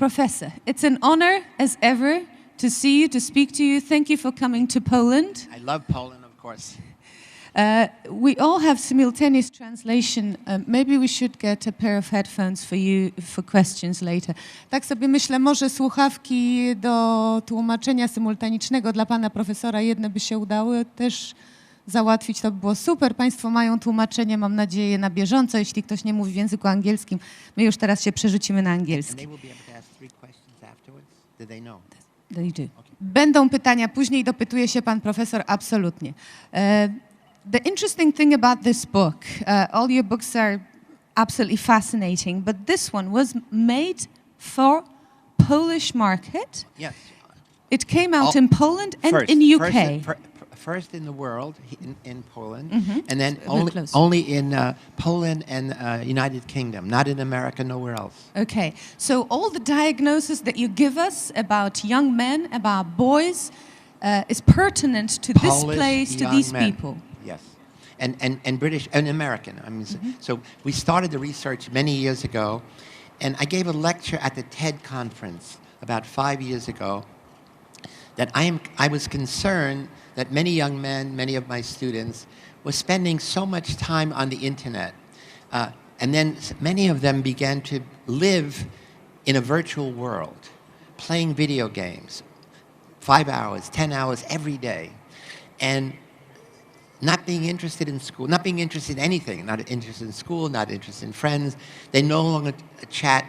Professor, it's an honor as ever to see you, to speak to you. Thank you for coming to Poland. I love Poland, of course. We all have simultaneous translation. Maybe we should get a pair of headphones for you for questions later. Tak sobie myślę, może słuchawki do tłumaczenia symultanicznego dla pana profesora jedne by się udały też załatwić, to by było super. Państwo mają tłumaczenie, mam nadzieję, na bieżąco. Jeśli ktoś nie mówi w języku angielskim, my już teraz się przerzucimy na angielski. They do. Będą pytania później, dopytuje się pan profesor, absolutnie. The interesting thing about this book, all your books are absolutely fascinating, but this one was made for Polish market. Yes. It came out in Poland and in UK. First in the world, in Poland, Mm-hmm. and then only in Poland and United Kingdom, not in America, nowhere else. Okay, so all the diagnosis that you give us about young men, about boys, is pertinent to this place, to these people. Yes, and British and American. I mean, so we started the research many years ago, and I gave a lecture at the TED conference about 5 years ago. That I was concerned that many young men, many of my students, were spending so much time on the internet, and then many of them began to live in a virtual world, playing video games, 5 hours, 10 hours every day, and not being interested in school, not being interested in anything, not interested in school, not interested in friends. They no longer chat,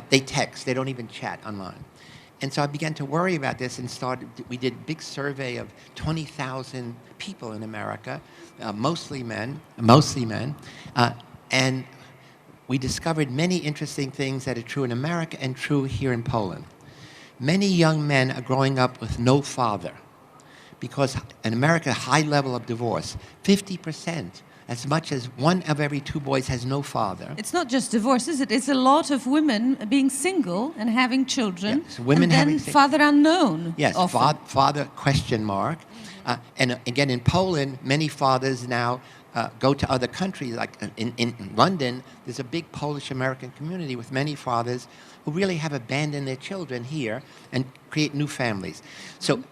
they text, they don't even chat online. And so I began to worry about this and we did a big survey of 20,000 people in America, mostly men, and we discovered many interesting things that are true in America and true here in Poland. Many young men are growing up with no father because in America, high level of divorce, 50%. As much as 1 of every 2 boys has no father. It's not just divorce, is it? It's a lot of women being single and having children, yes, women and then father unknown. Yes, father question mark. And again, in Poland, many fathers now go to other countries. Like in London, there's a big Polish-American community with many fathers who really have abandoned their children here and create new families. So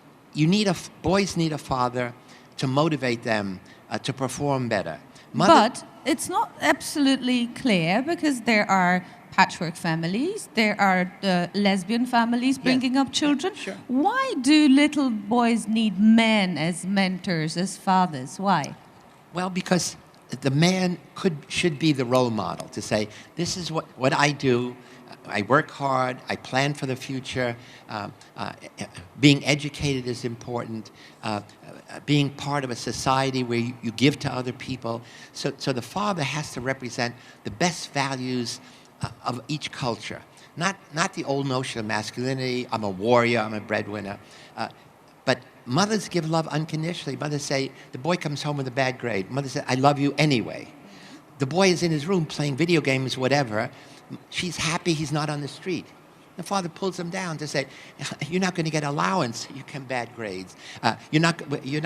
boys need a father to motivate them to perform better. But it's not absolutely clear because there are patchwork families, there are lesbian families bringing up children. Sure. Why do little boys need men as mentors, as fathers? Why? Well, because the man should be the role model to say, this is what I do. I work hard, I plan for the future, being educated is important, being part of a society where you give to other people. So the father has to represent the best values of each culture. Not the old notion of masculinity, I'm a warrior, I'm a breadwinner, but mothers give love unconditionally. Mothers say, the boy comes home with a bad grade. Mother says, I love you anyway. The boy is in his room playing video games, whatever. She's happy he's not on the street. The father pulls him down to say, you're not going to get allowance, you get bad grades. You're not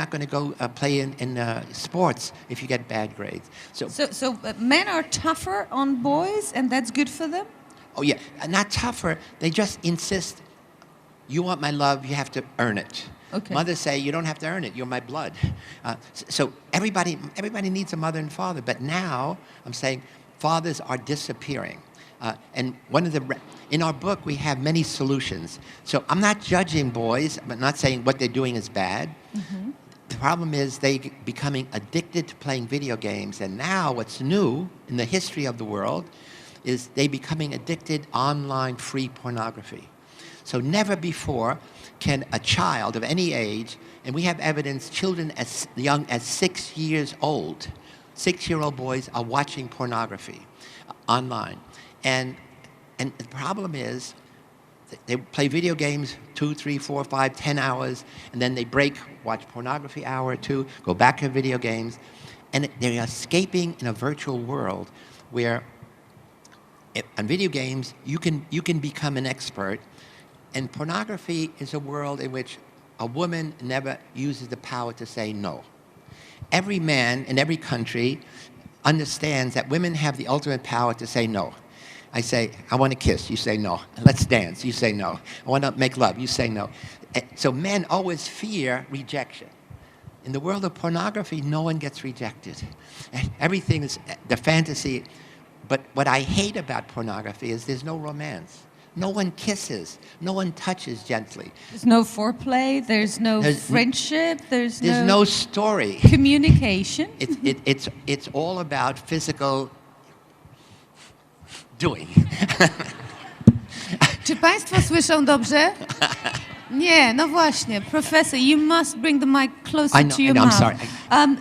going to go play in sports if you get bad grades. So men are tougher on boys and that's good for them? Oh yeah, not tougher, they just insist, you want my love, you have to earn it. Okay. Mothers say, you don't have to earn it, you're my blood. So everybody needs a mother and father, but now I'm saying fathers are disappearing. And in our book, we have many solutions. So I'm not judging boys, but not saying what they're doing is bad. Mm-hmm. The problem is they becoming addicted to playing video games. And now what's new in the history of the world is they becoming addicted online free pornography. So never before can a child of any age, and we have evidence children as young as 6 years old, 6-year-old boys are watching pornography online. And the problem is they play video games 2, 3, 4, 5, 10 hours, and then they break, watch pornography hour or two, go back to video games, and they're escaping in a virtual world where on video games you can become an expert, and pornography is a world in which a woman never uses the power to say no. Every man in every country understands that women have the ultimate power to say no. I say, I want to kiss. You say no. Let's dance. You say no. I want to make love. You say no. So men always fear rejection. In the world of pornography, no one gets rejected. Everything is the fantasy. But what I hate about pornography is there's no romance. No one kisses. No one touches gently. There's no foreplay. There's no friendship. There's no story. Communication. It's all about physical doing. Czy Państwo słyszą dobrze? Nie, no właśnie. Professor, you must bring the mic closer to your mouth. I'm sorry.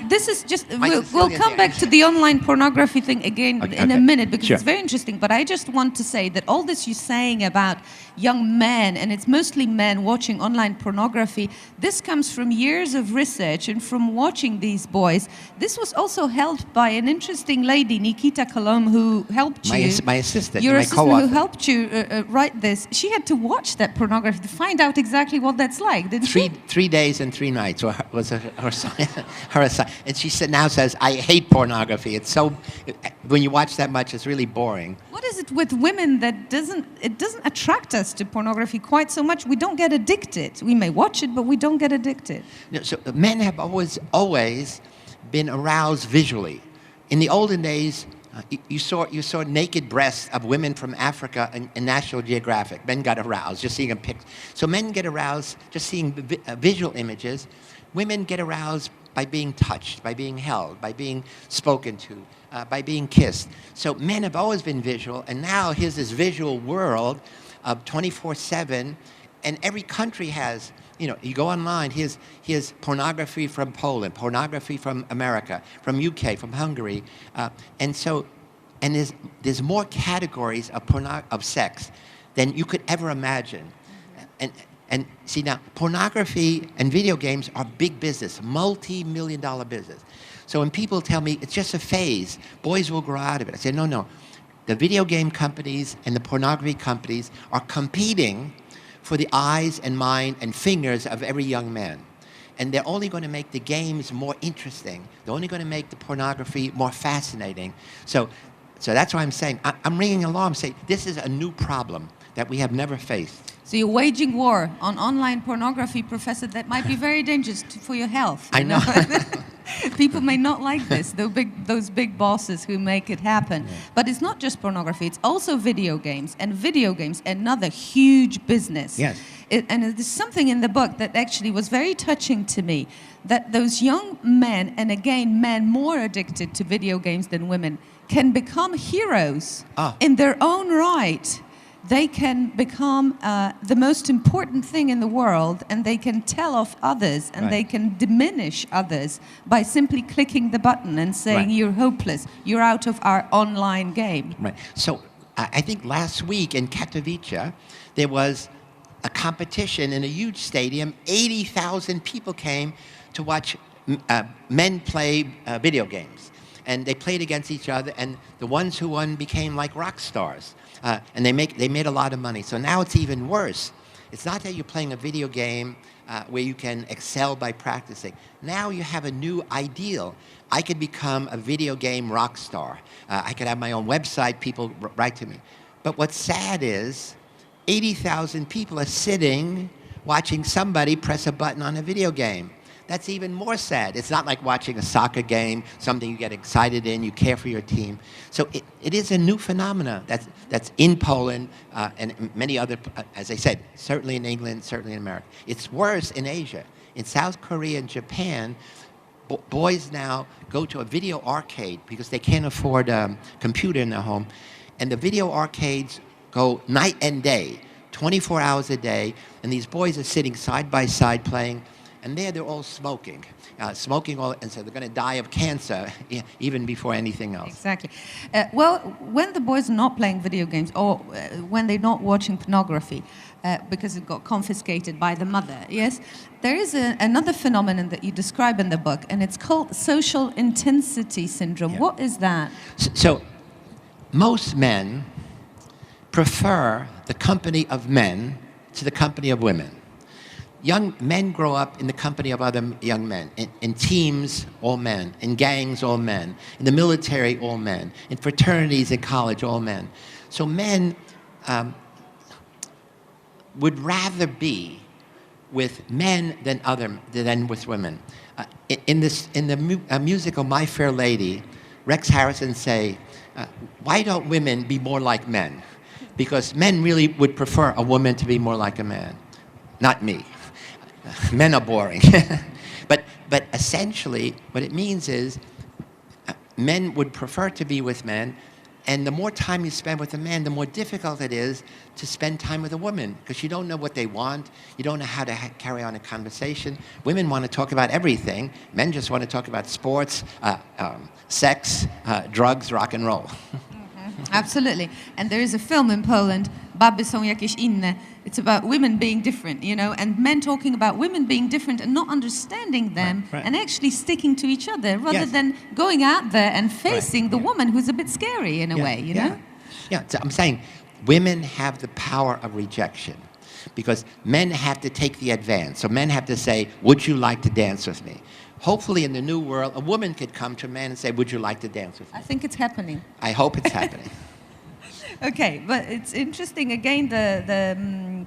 This is just, we'll come back to the online pornography thing again in a minute because it's very interesting. But I just want to say that all this you're saying about young men, and it's mostly men watching online pornography, this comes from years of research and from watching these boys. This was also helped by an interesting lady, Nikita Kolom, who helped you. My assistant, your my assistant co-author. who helped you write this. She had to watch that pornography to find out exactly what that's like, didn't she? 3 days and 3 nights was her assignment. And she now says, I hate pornography. It's so, when you watch that much, it's really boring. What is it with women that it doesn't attract us to pornography quite so much? We don't get addicted. We may watch it, but we don't get addicted. So men have always been aroused visually. In the olden days, you saw naked breasts of women from Africa in National Geographic. Men got aroused just seeing a picture. So men get aroused just seeing visual images. Women get aroused by being touched, by being held, by being spoken to, by being kissed. So men have always been visual, and now here's this visual world of 24/7, and every country has, you go online, here's pornography from Poland, pornography from America, from UK, from Hungary, and there's more categories of sex than you could ever imagine, and see now, pornography and video games are big business, multi-million-dollar business. So when people tell me it's just a phase, boys will grow out of it, I say no. The video game companies and the pornography companies are competing for the eyes and mind and fingers of every young man. And they're only going to make the games more interesting. They're only going to make the pornography more fascinating. So that's why I'm saying, I'm ringing alarm, saying this is a new problem that we have never faced. So you're waging war on online pornography, Professor, that might be very dangerous for your health. I know. People may not like this, those big bosses who make it happen. Yeah. But it's not just pornography, it's also video games, another huge business. Yes. And there's something in the book that actually was very touching to me, that those young men, and again, men more addicted to video games than women, can become heroes in their own right. They can become the most important thing in the world, and they can tell off others, and they can diminish others by simply clicking the button and saying, you're hopeless, you're out of our online game. Right. So I think last week in Katowice, there was a competition in a huge stadium. 80,000 people came to watch men play video games. And they played against each other, and the ones who won became like rock stars. And they made a lot of money. So now it's even worse. It's not that you're playing a video game where you can excel by practicing. Now you have a new ideal. I could become a video game rock star. I could have my own website. People write to me. But what's sad is 80,000 people are sitting watching somebody press a button on a video game. That's even more sad. It's not like watching a soccer game, something you get excited in, you care for your team. So it is a new phenomena that's in Poland and many other, as I said, certainly in England, certainly in America. It's worse in Asia. In South Korea and Japan, boys now go to a video arcade because they can't afford a computer in their home. And the video arcades go night and day, 24 hours a day, and these boys are sitting side by side playing. And they're all smoking, and so they're going to die of cancer even before anything else. Exactly. Well, when the boys are not playing video games or when they're not watching pornography because it got confiscated by the mother, yes, there is another phenomenon that you describe in the book, and it's called social intensity syndrome. Yeah. What is that? So most men prefer the company of men to the company of women. Young men grow up in the company of other young men. In teams, all men. In gangs, all men. In the military, all men. In fraternities, in college, all men. So men would rather be with men than with women. In the musical My Fair Lady, Rex Harrison say, why don't women be more like men? Because men really would prefer a woman to be more like a man. Not me. Men are boring. But essentially, what it means is men would prefer to be with men, and the more time you spend with a man, the more difficult it is to spend time with a woman, because you don't know what they want, you don't know how to carry on a conversation. Women want to talk about everything. Men just want to talk about sports, sex, drugs, rock and roll. Absolutely. And there is a film in Poland, Baby są jakieś inne. It's about women being different, you know, and men talking about women being different and not understanding them Right. and actually sticking to each other rather Yes. than going out there and facing the yeah. woman who's a bit scary in a way, you know? Yeah, so I'm saying women have the power of rejection because men have to take the advance. So men have to say, would you like to dance with me? Hopefully in the new world, a woman could come to a man and say, would you like to dance with me? I think it's happening. I hope it's happening. Okay, but it's interesting again the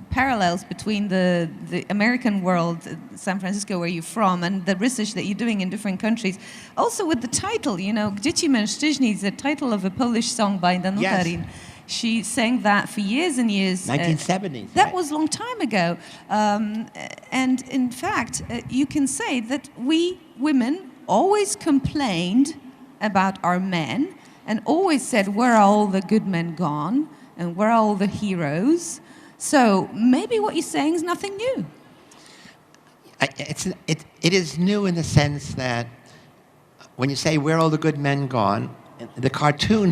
parallels between the American world, San Francisco, where you're from, and the research that you're doing in different countries. Also with the title, you know, Gdzie, mężczyźni is the title of a Polish song by Danuta Yes. Rin. She sang that for years and years. 1970s. That right. was a long time ago. And in fact, you can say that we women always complained about our men and always said, where are all the good men gone? And where are all the heroes? So maybe what you're saying is nothing new. It is new in the sense that when you say, where are all the good men gone? The cartoon,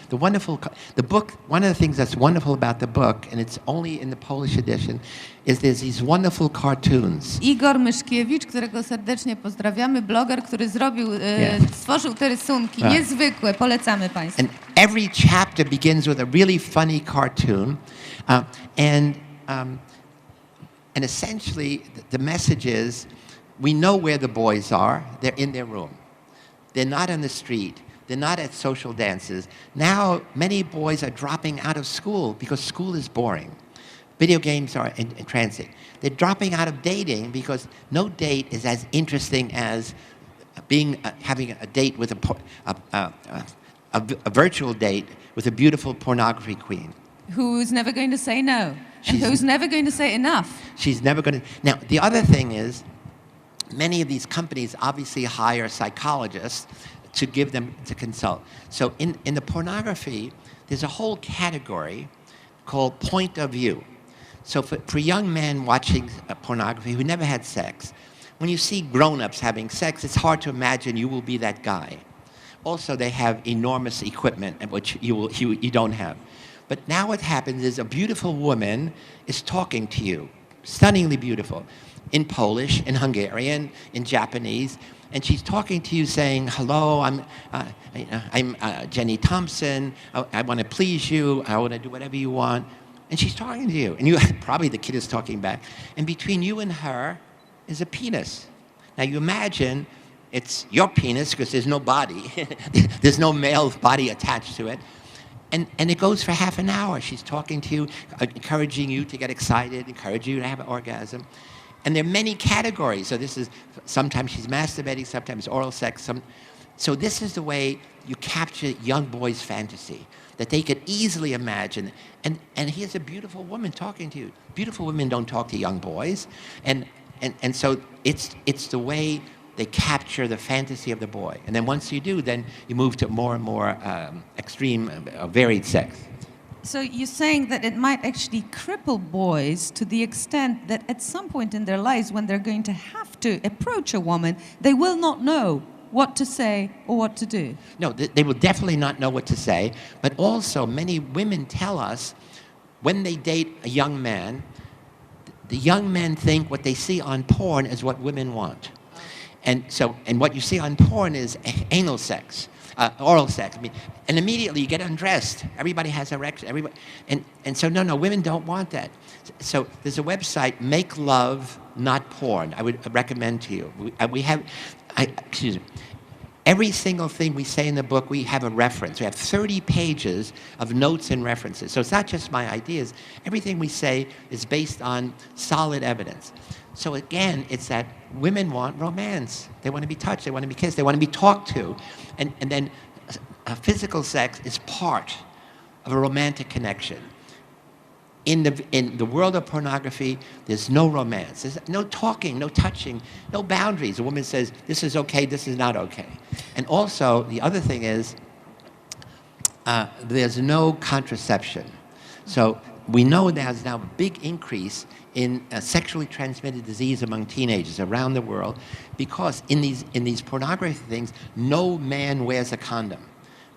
the book, one of the things that's wonderful about the book, and it's only in the Polish edition, is there's these wonderful cartoons. Igor Myszkiewicz, którego serdecznie pozdrawiamy, bloger, który stworzył te rysunki, niezwykłe, polecamy Państwu. And every chapter begins with a really funny cartoon, and essentially the message is, we know where the boys are. They're in their room. They're not on the street. They're not at social dances. Now, many boys are dropping out of school because school is boring. Video games are entrancing. They're dropping out of dating because no date is as interesting as having a date with a virtual date with a beautiful pornography queen. Who's never going to say no, and who's never going to say enough. She's never going to... Now, the other thing is, many of these companies obviously hire psychologists to give them to consult. So in the pornography, there's a whole category called point of view. So for young men watching pornography who never had sex, when you see grown-ups having sex, it's hard to imagine you will be that guy. Also, they have enormous equipment, which you don't have. But now what happens is a beautiful woman is talking to you, stunningly beautiful, in Polish, in Hungarian, in Japanese, and she's talking to you saying, hello, I'm Jenny Thompson, I want to please you, I want to do whatever you want. And she's talking to you, and probably the kid is talking back. And between you and her is a penis. Now you imagine it's your penis because there's no body. There's no male body attached to it. And it goes for half an hour. She's talking to you, encouraging you to get excited, encouraging you to have an orgasm. And there are many categories. So this is, sometimes she's masturbating, sometimes oral sex. So this is the way you capture young boys' fantasy, that they could easily imagine. And here's a beautiful woman talking to you. Beautiful women don't talk to young boys. And so it's the way they capture the fantasy of the boy. And then once you do, then you move to more and more extreme, varied sex. So you're saying that it might actually cripple boys to the extent that at some point in their lives, when they're going to have to approach a woman, they will not know what to say or what to do. No, they will definitely not know what to say. But also, many women tell us when they date a young man, the young men think what they see on porn is what women want. And what you see on porn is anal sex. Oral sex. I mean, and immediately you get undressed. Everybody has erection. Everybody, and so no, women don't want that. So there's a website, Make Love Not Porn. I would recommend to you. Excuse me. every single thing we say in the book, we have a reference. We have 30 pages of notes and references. So it's not just my ideas. Everything we say is based on solid evidence. So again, it's that women want romance. They want to be touched. They want to be kissed. They want to be talked to. And then physical sex is part of a romantic connection. In the world of pornography, there's no romance. There's no talking, no touching, no boundaries. A woman says, this is okay, this is not okay. And also, the other thing is, there's no contraception. So we know there's now a big increase in sexually transmitted disease among teenagers around the world because in these pornography things, no man wears a condom,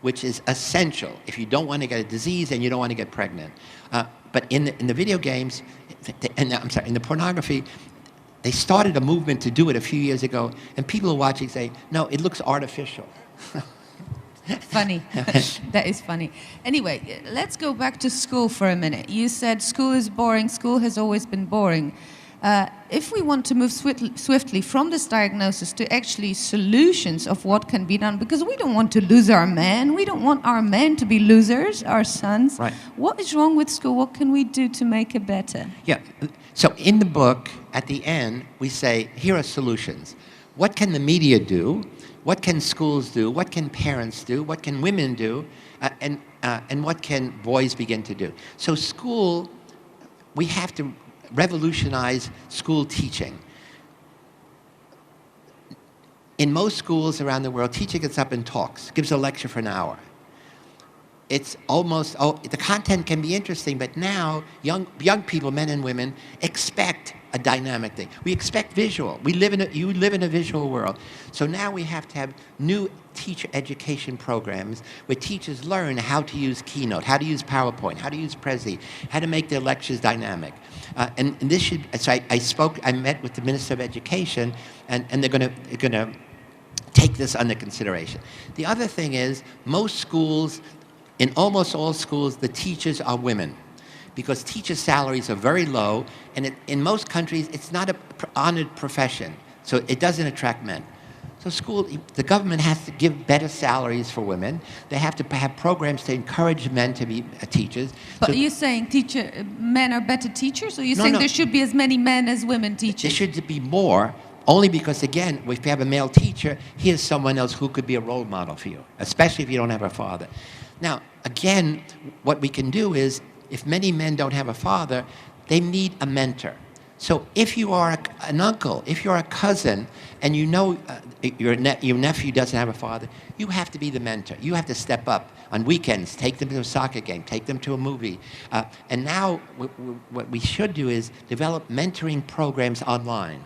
which is essential if you don't want to get a disease and you don't want to get pregnant. But in the video games, in the pornography, they started a movement to do it a few years ago, and people are watching say, no, it looks artificial. Funny. That is funny. Anyway, let's go back to school for a minute. You said school is boring. School has always been boring. If we want to move swiftly from this diagnosis to actually solutions of what can be done, because we don't want to lose our men, we don't want our men to be losers, our sons. Right. What is wrong with school? What can we do to make it better? Yeah. So in the book, at the end, we say, here are solutions. What can the media do? What can schools do? What can parents do? What can women do? And what can boys begin to do? So school, we have to revolutionize school teaching. In most schools around the world, teacher gets up and talks, gives a lecture for an hour. It's almost, the content can be interesting, but now young people, men and women, expect a dynamic thing. We expect visual. You live in a visual world. So now we have to have new teacher education programs where teachers learn how to use Keynote, how to use PowerPoint, how to use Prezi, how to make their lectures dynamic. And this should, so I met with the Minister of Education, and they're going to take this under consideration. The other thing is, most schools, in almost all schools, the teachers are women, because teacher salaries are very low, and in most countries, it's not an honored profession, so it doesn't attract men. So the government has to give better salaries for women. They have to have programs to encourage men to be teachers. But you're saying men are better teachers, or you're saying there should be as many men as women teachers? There should be more, only because, again, if you have a male teacher, here's someone else who could be a role model for you, especially if you don't have a father. Now, again, what we can do is, if many men don't have a father, they need a mentor. So if you are an uncle, if you're a cousin, and you know your nephew doesn't have a father, you have to be the mentor. You have to step up on weekends, take them to a soccer game, take them to a movie. And now what we should do is develop mentoring programs online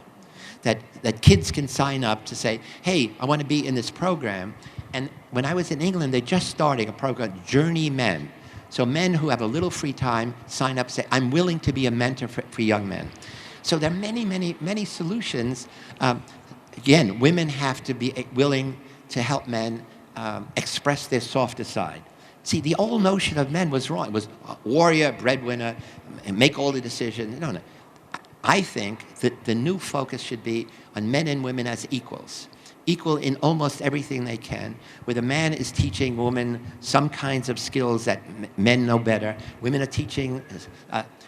that kids can sign up to say, hey, I want to be in this program. And when I was in England, they're just starting a program, Journey Men. So men who have a little free time sign up, say, I'm willing to be a mentor for young men. So there are many, many, many solutions. Again, women have to be willing to help men express their softer side. See, the old notion of men was wrong. It was warrior, breadwinner, make all the decisions. No. I think that the new focus should be on men and women as equals. Equal in almost everything they can, where the man is teaching women some kinds of skills that men know better. Women are teaching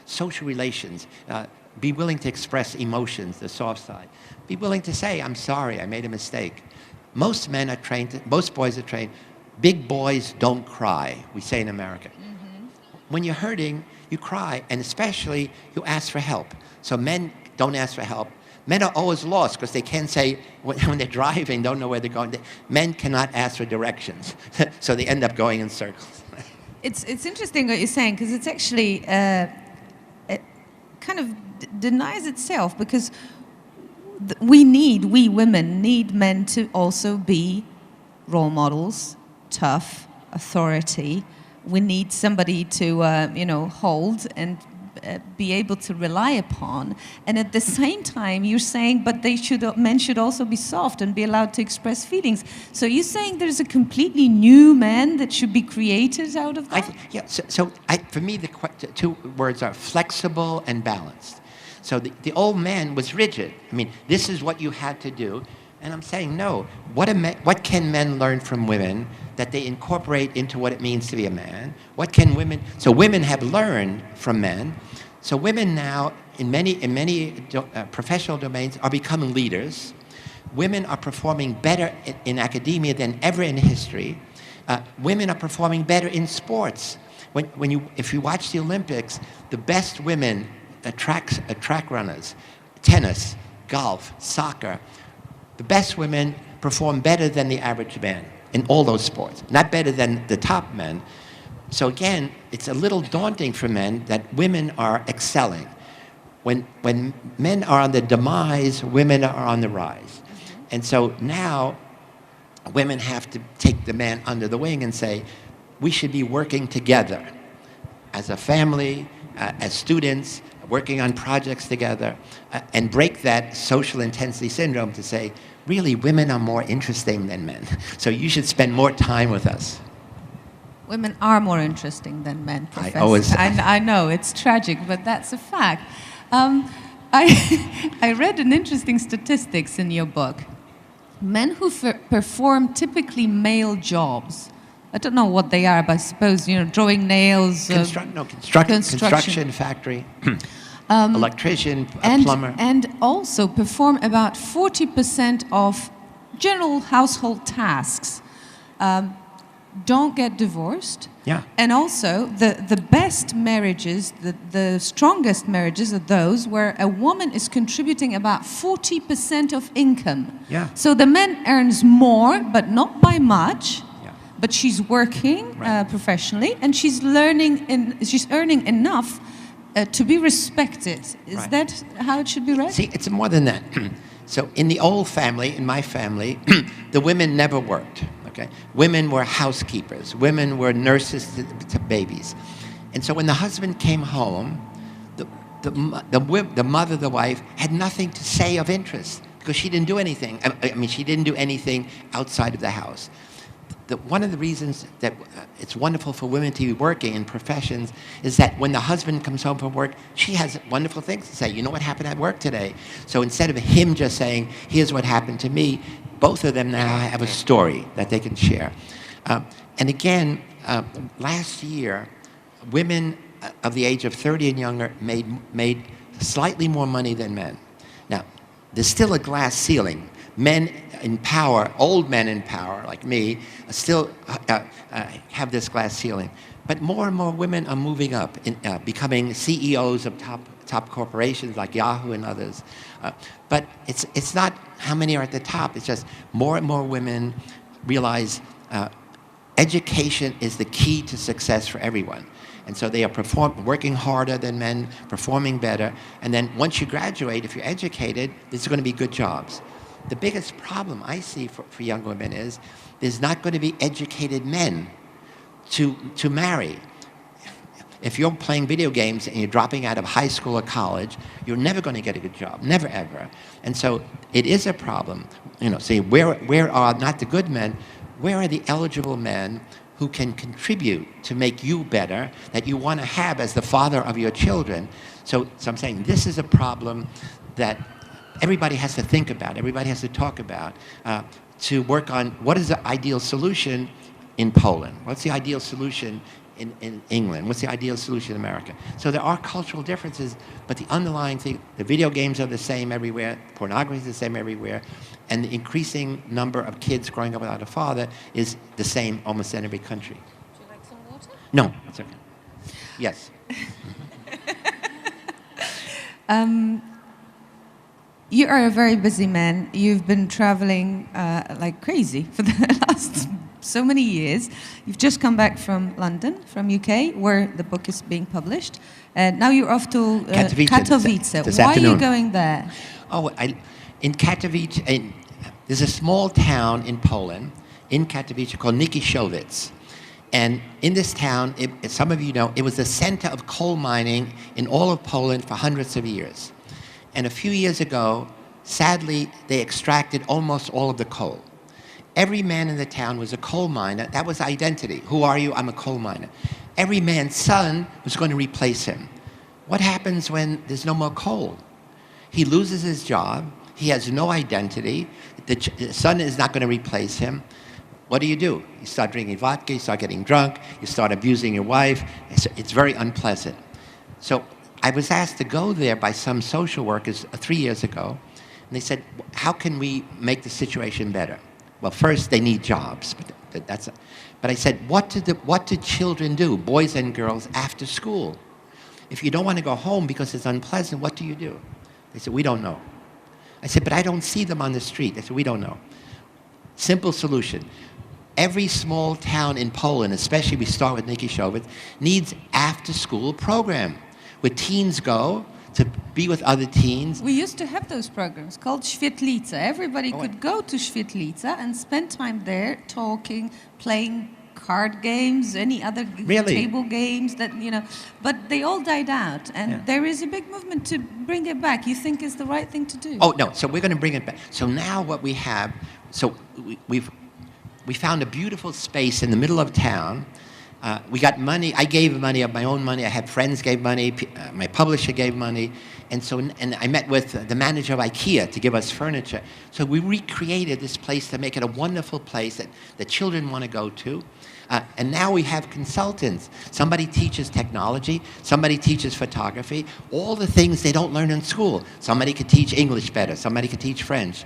social relations. Be willing to express emotions, the soft side. Be willing to say, I'm sorry, I made a mistake. Most men are trained, most boys are trained, big boys don't cry, we say in America. Mm-hmm. When you're hurting, you cry, and especially you ask for help. So men don't ask for help. Men are always lost because they can't say, when they're driving, don't know where they're going. Men cannot ask for directions, so they end up going in circles. It's interesting what you're saying, because it's actually it kind of denies itself, because we women need men to also be role models, tough, authority. We need somebody to hold and be able to rely upon. And at the same time, you're saying, but men should also be soft and be allowed to express feelings. So you're saying there's a completely new man that should be created out of that? For me, the two words are flexible and balanced. So the old man was rigid. I mean, this is what you had to do. And I'm saying, no, what can men learn from women that they incorporate into what it means to be a man? What can women, so women have learned from men. So women now, in many professional domains, are becoming leaders. Women are performing better in academia than ever in history. Women are performing better in sports. If you watch the Olympics, the best women, track runners, tennis, golf, soccer, the best women perform better than the average man in all those sports, not better than the top men. So again, it's a little daunting for men that women are excelling. When men are on the demise, women are on the rise. And so now women have to take the man under the wing and say, we should be working together as a family, as students, working on projects together, and break that social intensity syndrome to say, really, women are more interesting than men. So you should spend more time with us. Women are more interesting than men, Professor. I I know, it's tragic, but that's a fact. I read an interesting statistics in your book. Men who perform typically male jobs, I don't know what they are, but I suppose, drawing nails. Construction factory, electrician, plumber. And also perform about 40% of general household tasks. Don't get divorced. Yeah. And also, the best marriages, the strongest marriages are those where a woman is contributing about 40% of income. Yeah. So the man earns more, but not by much. Yeah. But she's working professionally, and she's earning enough to be respected. Is that how it should be read? See, it's more than that. So in the old family, in my family, the women never worked. Okay? Women were housekeepers. Women were nurses to babies. And so when the husband came home, the mother, the wife, had nothing to say of interest because she didn't do anything. I mean, she didn't do anything outside of the house. One of the reasons that it's wonderful for women to be working in professions is that when the husband comes home from work, she has wonderful things to say. You know what happened at work today? So instead of him just saying, here's what happened to me, both of them now have a story that they can share. And again, last year, women of the age of 30 and younger made slightly more money than men. Now, there's still a glass ceiling. Men in power, old men in power like me, still have this glass ceiling. But more and more women are moving up, becoming CEOs of top corporations like Yahoo and others. But it's not how many are at the top. It's just more and more women realize education is the key to success for everyone. And so they are working harder than men, performing better. And then once you graduate, if you're educated, there's going to be good jobs. The biggest problem I see for young women is there's not going to be educated men to marry. If you're playing video games and you're dropping out of high school or college, you're never going to get a good job, never ever. And so it is a problem. Say where are not the good men? Where are the eligible men who can contribute to make you better, that you want to have as the father of your children? So I'm saying this is a problem that everybody has to think about, everybody has to talk about, to work on what is the ideal solution in Poland? What's the ideal solution in England? What's the ideal solution in America? So there are cultural differences, but the underlying thing, the video games are the same everywhere, pornography is the same everywhere, and the increasing number of kids growing up without a father is the same almost in every country. Would you like some water? No, it's okay. Yes. You are a very busy man. You've been traveling like crazy for the last so many years. You've just come back from London, from UK, where the book is being published. Now you're off to Katowice. This Why afternoon. are you going there? In Katowice, there's a small town in Poland, in Katowice, called Nikiszowice. And in this town, some of you know, it was the center of coal mining in all of Poland for hundreds of years. And a few years ago, sadly, they extracted almost all of the coal. Every man in the town was a coal miner. That was identity. Who are you? I'm a coal miner. Every man's son was going to replace him. What happens when there's no more coal? He loses his job. He has no identity. The son is not going to replace him. What do? You start drinking vodka, you start getting drunk, you start abusing your wife. It's very unpleasant. So I was asked to go there by some social workers 3 years ago, and they said, how can we make the situation better? Well, first they need jobs, but I said, what do children do, boys and girls, after school? If you don't want to go home because it's unpleasant, what do? They said, we don't know. I said, but I don't see them on the street. They said, we don't know. Simple solution. Every small town in Poland, especially we start with Nikiszowicz, needs after-school program where teens go to be with other teens. We used to have those programs called Schwitlitzer. Everybody could go to Schwitlitzer and spend time there talking, playing card games, any other table games that, but they all died out. And there is a big movement to bring it back. You think is the right thing to do? Oh, no, so we're going to bring it back. So now what we have, we found a beautiful space in the middle of town. We got money. I gave money of my own money. I had friends gave money. My publisher gave money. And I met with the manager of IKEA to give us furniture. So we recreated this place to make it a wonderful place that the children want to go to. And now we have consultants. Somebody teaches technology. Somebody teaches photography. All the things they don't learn in school. Somebody could teach English better. Somebody could teach French.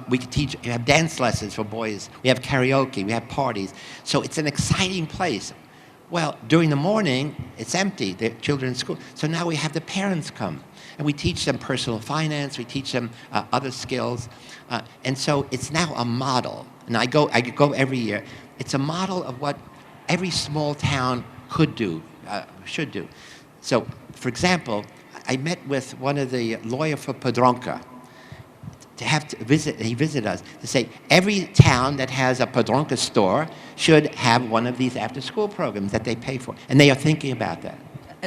We have dance lessons for boys. We have karaoke. We have parties. So it's an exciting place. Well, during the morning, it's empty. The children in school. So now we have the parents come. And we teach them personal finance. We teach them other skills. And so it's now a model. And I go every year. It's a model of what every small town could do, should do. So, for example, I met with one of the lawyer for Podronka to visit. He visited us to say every town that has a Podronka store should have one of these after-school programs that they pay for, and they are thinking about that.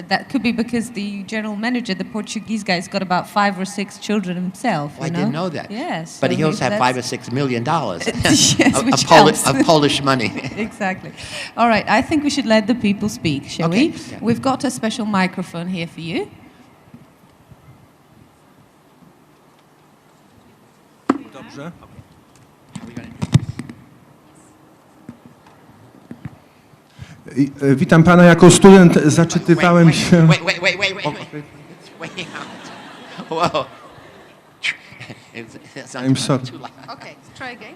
That could be because the general manager, the Portuguese guy, has got about 5 or 6 children himself. Well, I didn't know that. Yes. But he also has $5 or $6 million yes, of Polish money. Exactly. All right, I think we should let the people speak, shall we? Yeah. We've got a special microphone here for you. Dobrze. Witam pana, jako student zaczytywałem się... Wait out. Whoa. I'm sorry. Okay, try again.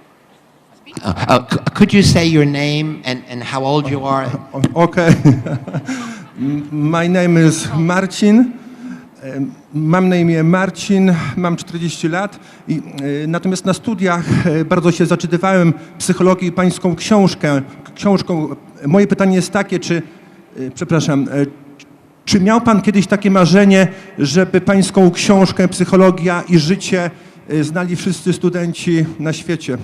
Could you say your name and how old you are? Okay. My name is Marcin. Mam na imię Marcin, mam 40 lat. Natomiast na studiach bardzo się zaczytywałem psychologii i pańską książką. Moje pytanie jest takie, czy miał pan kiedyś takie marzenie, żeby pańską książkę Psychologia i życie znali wszyscy studenci na świecie?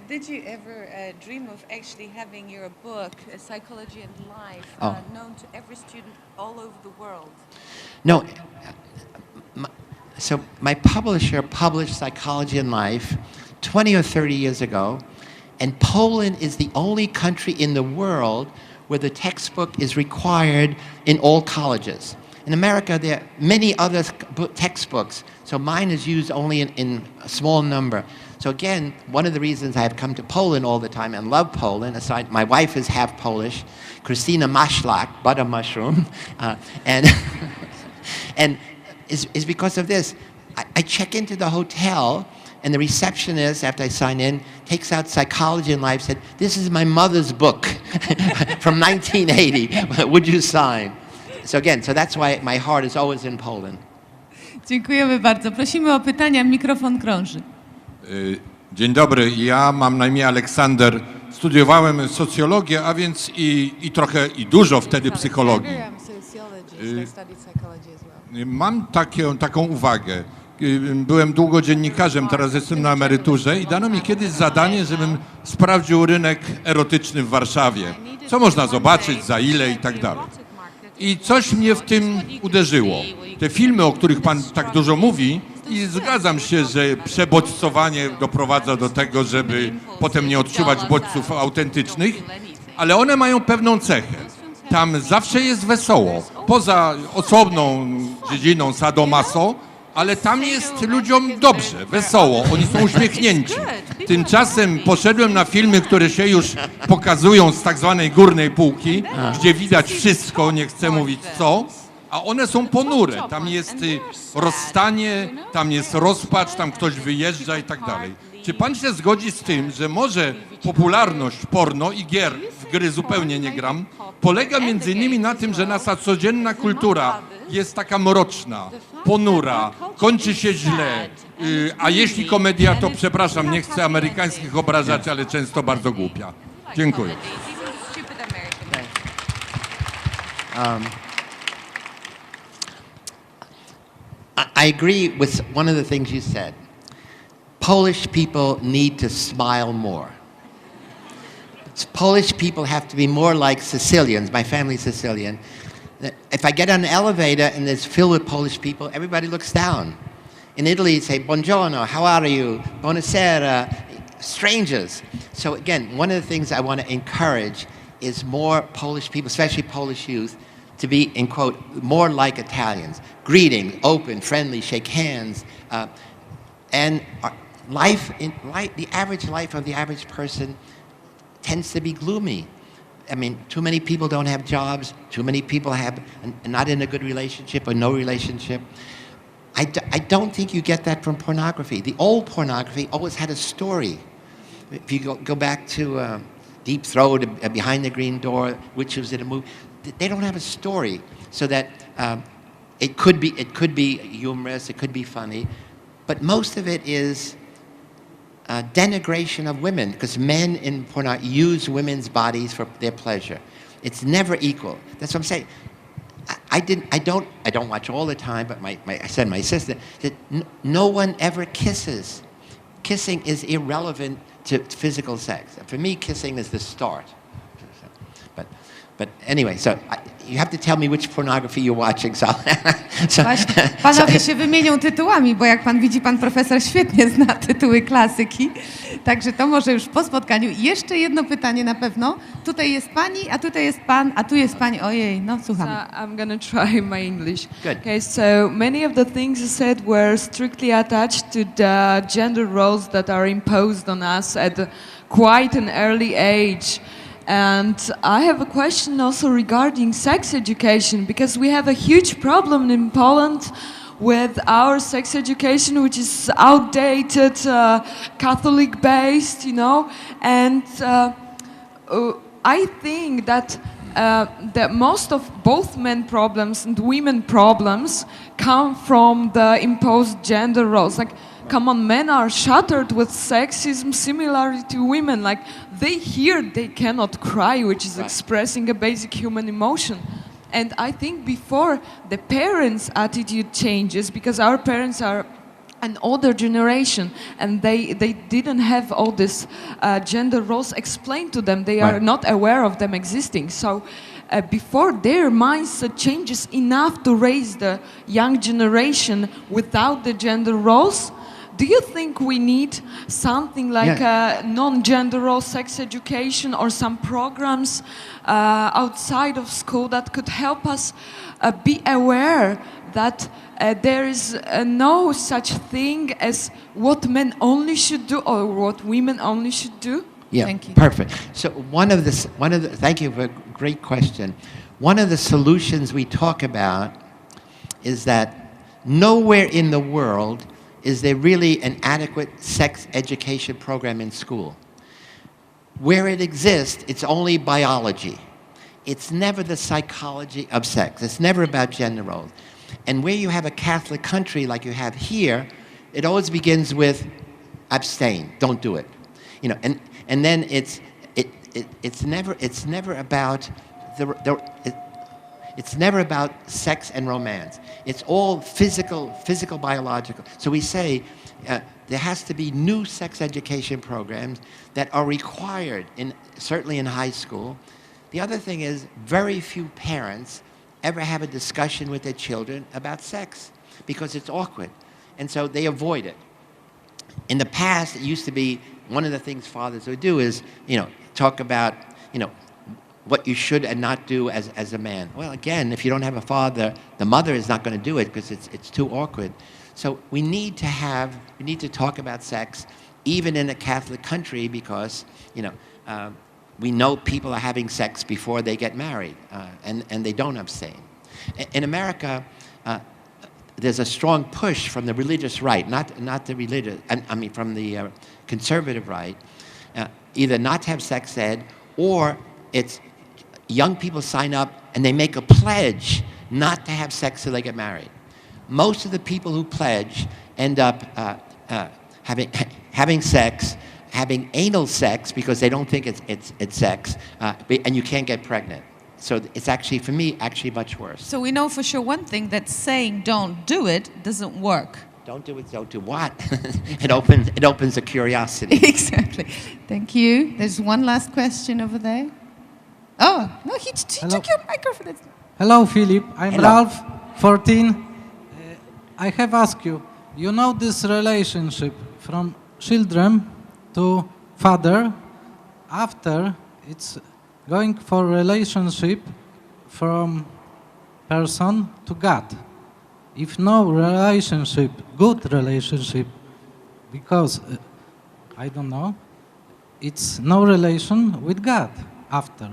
Did you ever dream of actually having your book, Psychology and Life, known to every student all over the world? No. So my publisher published Psychology and Life 20 or 30 years ago, and Poland is the only country in the world where the textbook is required in all colleges. In America, there are many other textbooks, so mine is used only in a small number. So again, one of the reasons I have come to Poland all the time and love Poland, aside, my wife is half Polish, Christina Maślak, butter mushroom, and is because of this. I check into the hotel, and the receptionist, after I sign in, takes out Psychology and Life, said, "This is my mother's book from 1980. Would you sign?" So again, that's why my heart is always in Poland. Dziękujemy bardzo. Prosimy o pytania, mikrofon krąży. Dzień dobry, ja mam na imię Aleksander. Studiowałem socjologię, a więc i dużo wtedy psychologii. Mam taką uwagę. Byłem długo dziennikarzem, teraz jestem na emeryturze i dano mi kiedyś zadanie, żebym sprawdził rynek erotyczny w Warszawie. Co można zobaczyć, za ile i tak dalej. I coś mnie w tym uderzyło. Te filmy, o których pan tak dużo mówi, i zgadzam się, że przebodźcowanie doprowadza do tego, żeby potem nie odczuwać bodźców autentycznych, ale one mają pewną cechę. tam zawsze jest wesoło. Poza osobną dziedziną sadomaso, ale tam jest ludziom dobrze, wesoło, oni są uśmiechnięci. Tymczasem poszedłem na filmy, które się już pokazują z tak zwanej górnej półki, gdzie widać wszystko, nie chcę mówić co, a one są ponure. Tam jest rozstanie, tam jest rozpacz, tam ktoś wyjeżdża i tak dalej. Czy pan się zgodzi z tym, że może popularność porno i gier, w gry zupełnie nie gram, polega między innymi na tym, że nasza codzienna kultura jest taka mroczna, ponura, kończy się źle, a jeśli komedia, to przepraszam, nie chcę amerykańskich obrażać, ale często bardzo głupia. Dziękuję. I agree with one of the things you said. Polish people need to smile more. Polish people have to be more like Sicilians. My family's Sicilian. If I get on an elevator and it's filled with Polish people, everybody looks down. In Italy, you say, buongiorno, how are you? Buonasera, strangers. So again, one of the things I want to encourage is more Polish people, especially Polish youth, to be, in quote, more like Italians. Greeting, open, friendly, shake hands. And the average life of the average person tends to be gloomy. I mean, too many people don't have jobs. Too many people are not in a good relationship or no relationship. I don't think you get that from pornography. The old pornography always had a story. If you go back to Deep Throat, Behind the Green Door, which was in a movie, they don't have a story. So that it could be humorous, it could be funny, but most of it is denigration of women, because men in porn use women's bodies for their pleasure. It's never equal. That's what I'm saying. I don't watch all the time, but I said my sister that no one ever kisses. Kissing is irrelevant to physical sex. For me, kissing is the start. But anyway, so you have to tell me which pornography you're watching. So Właśnie, panowie się wymienią tytułami, bo jak pan widzi, pan profesor świetnie zna tytuły klasyki. Także to może już po spotkaniu. Jeszcze jedno pytanie na pewno. Tutaj jest pani, a tutaj jest pan, a tu jest pani. Ojej, no słuchamy. So I'm gonna try my English. Good. Okay, so many of the things you said were strictly attached to the gender roles that are imposed on us at quite an early age. And I have a question also regarding sex education, because we have a huge problem in Poland with our sex education, which is outdated, Catholic-based, you know, and I think that that most of both men problems and women problems come from the imposed gender roles. Like, come on, men are shattered with sexism similarly to women. Like, they cannot cry, which is expressing a basic human emotion. And I think before the parents' attitude changes, because our parents are an older generation and they didn't have all this gender roles explained to them. They are not aware of them existing. So before their mindset changes enough to raise the young generation without the gender roles, do you think we need something like non-gender role sex education or some programs outside of school that could help us be aware that there is no such thing as what men only should do or what women only should do? Yeah, Thank you. perfect. So thank you for a great question. One of the solutions we talk about is that nowhere in the world is there really an adequate sex education program in school. Where it exists, it's only biology. It's never the psychology of sex. It's never about gender roles. And where you have a Catholic country like you have here, it always begins with abstain, don't do it. You know, and then it's never about it's never about sex and romance. It's all physical, biological. So we say there has to be new sex education programs that are required, certainly in high school. The other thing is very few parents ever have a discussion with their children about sex because it's awkward. And so they avoid it. In the past, it used to be one of the things fathers would do is, talk about, what you should and not do as a man. Well, again, if you don't have a father, the mother is not going to do it because it's too awkward. So we need to talk about sex, even in a Catholic country, because, we know people are having sex before they get married, and they don't abstain. In America, there's a strong push from the religious right, not the religious, from the conservative right, either not to have sex ed, or it's young people sign up and they make a pledge not to have sex till they get married. Most of the people who pledge end up having sex, having anal sex because they don't think it's sex, and you can't get pregnant. So it's actually, for me, much worse. So we know for sure one thing, that saying don't do it doesn't work. Don't do it, don't do what? It opens a curiosity. Exactly. Thank you. There's one last question over there. Oh, no, he took your microphone. Hello, Philip. I'm Hello. Ralph, 14. I have asked you, you know this relationship from children to father, after it's going for relationship from person to God. If no relationship, good relationship, because, I don't know, it's no relation with God after.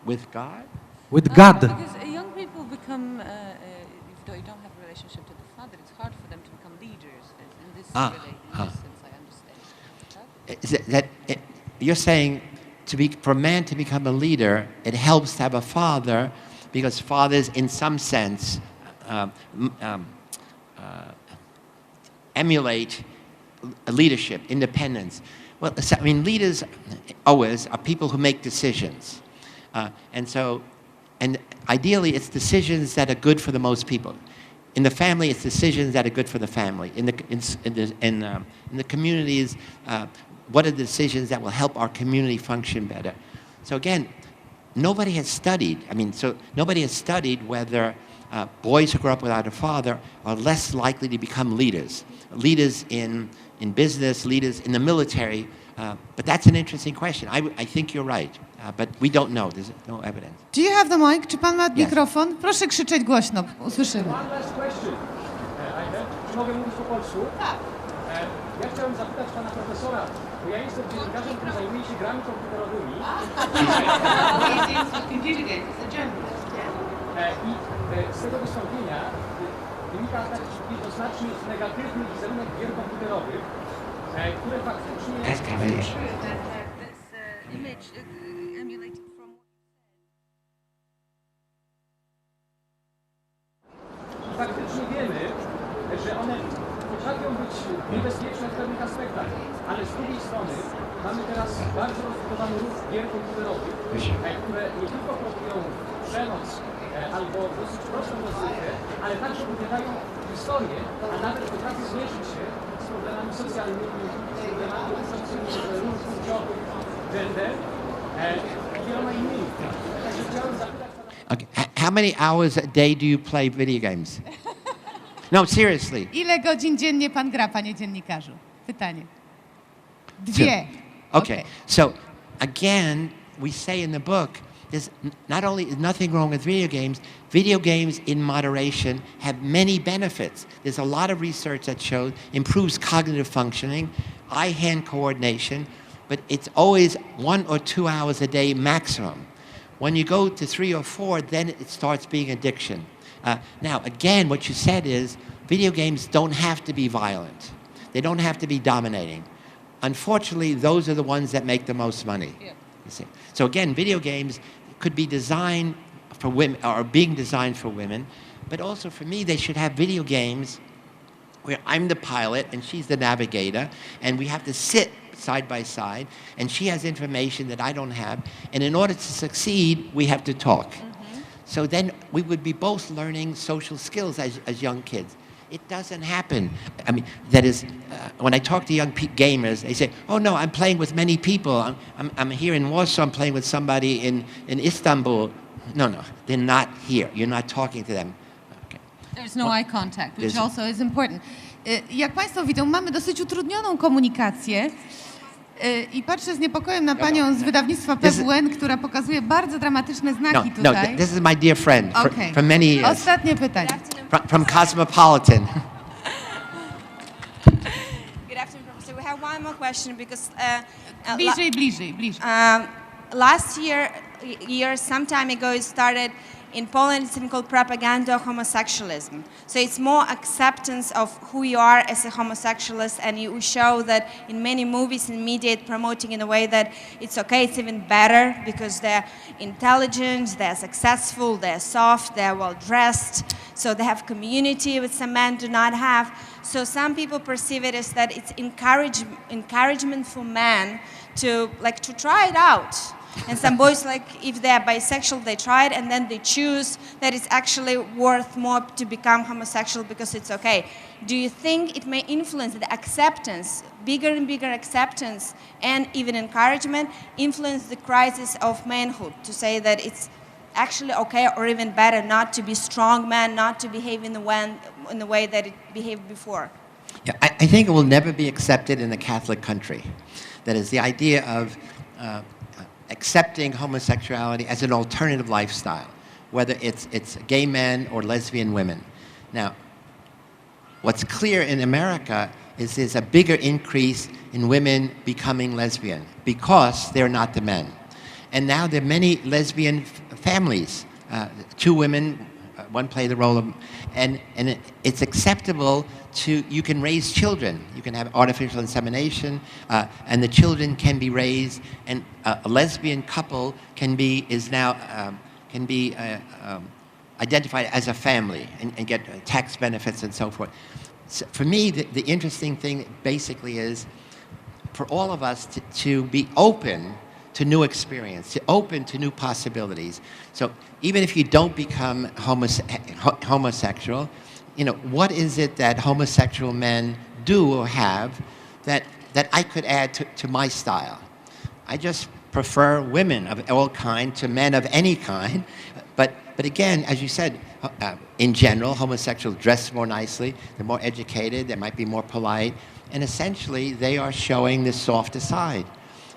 With God? With God. Because young people become, if they don't have a relationship to the father, it's hard for them to become leaders. In this sense, I understand. You're saying for a man to become a leader, it helps to have a father, because fathers, in some sense, emulate leadership, independence. Well, leaders always are people who make decisions, and ideally, it's decisions that are good for the most people. In the family, it's decisions that are good for the family. In the communities, what are the decisions that will help our community function better? So again, nobody has studied. Nobody has studied whether boys who grow up without a father are less likely to become leaders. Leaders in business, leaders in the military. But that's an interesting question. I think you're right, but we don't know. There's no evidence. Do you have the mic? Czy pan ma Yes. mikrofon? Proszę krzyczeć głośno, usłyszymy. One last question. Czy mogę mówić po polsku? Tak. Ja chciałem zapytać pana profesora, bo ja jestem dziennikarzem, który zajmuje się grami komputerowymi. I z tego wystąpienia wynika taki jednoznacznie negatywny wizerunek gier komputerowych, które faktycznie... I faktycznie wiemy, że one potrafią być niebezpieczne w pewnych aspektach, ale z drugiej strony mamy teraz bardzo rozbudowany ruch gier komputerowych, które nie tylko produkują przemoc albo dosyć prostą rozrywkę, ale także opowiadają historię, a nawet potrafią zmierzyć się z problemami socjalnymi, z problemami dotyczącymi ruchu płciowych, gender i wieloma innymi. Także chciałem zapytać pana... Okay. How many hours a day do you play video games? No, seriously. Ile godzin dziennie pan gra, panie dziennikarzu? Pytanie. Dwie. Okay. So again, we say in the book, there's nothing wrong with video games in moderation have many benefits. There's a lot of research that shows improves cognitive functioning, eye-hand coordination, but it's always 1 or 2 hours a day maximum. When you go to 3 or 4, then it starts being addiction. Now, again, what you said is video games don't have to be violent. They don't have to be dominating. Unfortunately, those are the ones that make the most money. Yeah. You see. So again, video games could be designed for women, or being designed for women, but also for me, they should have video games where I'm the pilot and she's the navigator, and we have to sit side by side, and she has information that I don't have, and in order to succeed, we have to talk. Mm-hmm. So then we would be both learning social skills as young kids. It doesn't happen. That is, when I talk to young gamers, they say, oh no, I'm playing with many people. I'm here in Warsaw, I'm playing with somebody in Istanbul. No, they're not here. You're not talking to them. Okay. There's no eye contact, which also is important. Jak państwo widzą, mamy dosyć utrudnioną komunikację. I patrzę z niepokojem na panią z wydawnictwa PWN, która pokazuje bardzo dramatyczne znaki No, tutaj. this is my dear friend Okay. from many years. Ostatnie pytanie. From Cosmopolitan. Good afternoon, Professor. We have one more question because Bliżej. last year, some time ago, it started in Poland. It's something called propaganda of homosexualism. So it's more acceptance of who you are as a homosexualist, and you show that in many movies and media, it promoting in a way that it's okay, it's even better because they're intelligent, they're successful, they're soft, they're well dressed. So they have community which some men do not have. So some people perceive it as that it's encouragement for men to try it out. And some boys, like if they're bisexual, they try it and then they choose that it's actually worth more to become homosexual because it's okay. Do you think it may influence the acceptance, bigger and bigger acceptance, and even encouragement, influence the crisis of manhood to say that it's actually okay or even better not to be strong man, not to behave in the way that it behaved before? Yeah, I think it will never be accepted in a Catholic country. That is the idea of accepting homosexuality as an alternative lifestyle, whether it's gay men or lesbian women. Now, what's clear in America is there's a bigger increase in women becoming lesbian because they're not the men. And now there are many lesbian families, 2 women, one play the role of, and it's acceptable you can raise children. You can have artificial insemination, and the children can be raised, and a lesbian couple can be identified as a family and get tax benefits and so forth. So for me, the interesting thing basically is for all of us to be open to new experience, to open to new possibilities. So even if you don't become homosexual, what is it that homosexual men do or have that I could add to my style? I just prefer women of all kinds to men of any kind. But again, as you said, in general, homosexuals dress more nicely, they're more educated, they might be more polite, and essentially they are showing the softer side.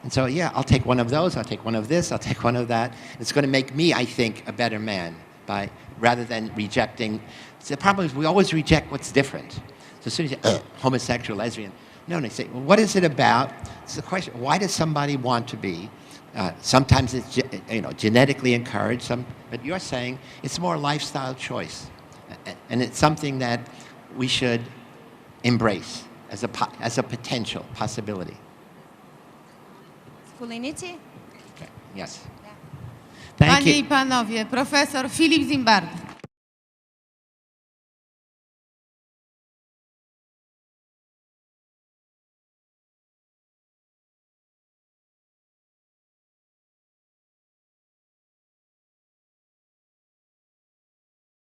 And so, yeah, I'll take one of those, I'll take one of this, I'll take one of that. It's going to make me, I think, a better man rather than rejecting. So the problem is we always reject what's different. So as soon as you say, homosexual, lesbian, no, they say, well, what is it about? It's the question, why does somebody want to be? Sometimes it's genetically encouraged, but you're saying it's more a lifestyle choice. And it's something that we should embrace as a potential possibility. Masculinity? Okay. Yes. Thank Panie you. i panowie, profesor Philip Zimbardo.